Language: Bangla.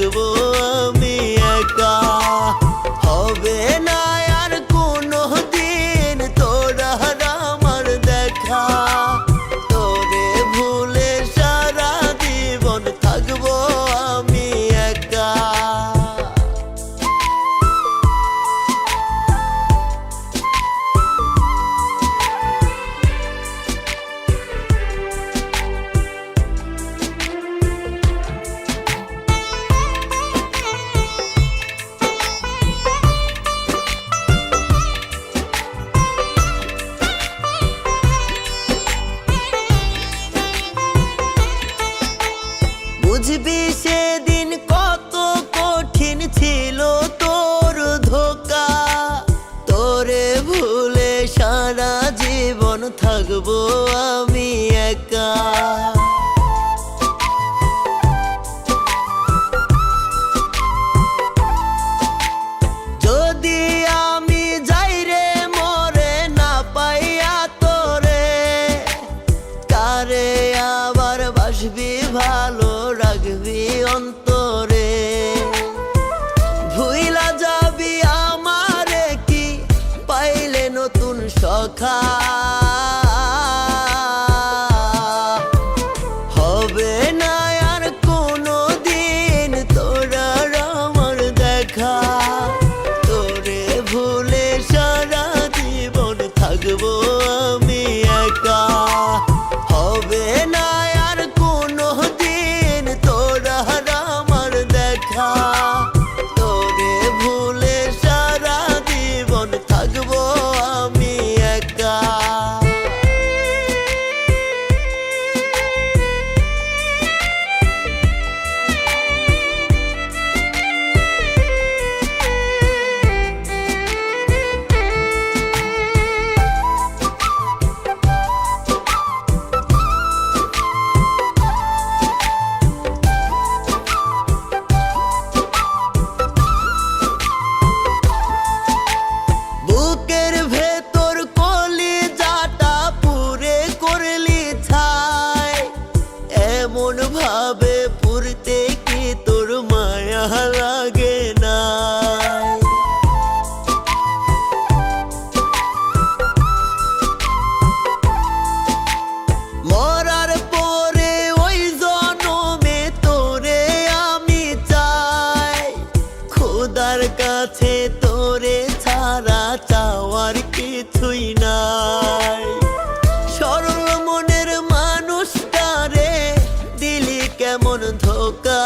থাকবো আমি একা। হবে না আর কোনো দিন তোরা আমার দেখা, তোরে ভুলে সারা জীবন থাকবো আমি একা। বুঝবি সেদিন কত কঠিন ছিল তোর ধোঁকা, তোরে ভুলে সারা জীবন থাকবো আমি একা। যদি আমি যাই রে মরে না পাইয়া তোরে, কারে আবার বাসবি ভালো রাখবি অন্তরে। ভুইলা যাবি আমারে কি পাইলে নতুন সখা, হবে না আর কোনো দিন তোরা আমার দেখা, তোরে ভুলে সারা জীবন থাকবো আমি একা। হবে না আর কোনো দিন তোরা আমার দেখা, তোরে ভুলে সারা জীবন থাকবো আমি একা। বুকের ভেতর কলিজাটা পুরে করলি ছাই, এমন ভাবে পুরতে কি তোর মায়া লাগে নাই। মরার পরে ওই জনমে তোরে আমি চাই, খোদার কাছে তোরে ছাড়া চাওয়ার কিছুই নাই। সরল মনের মানুষটারে দিলি কেমন ধোঁকা।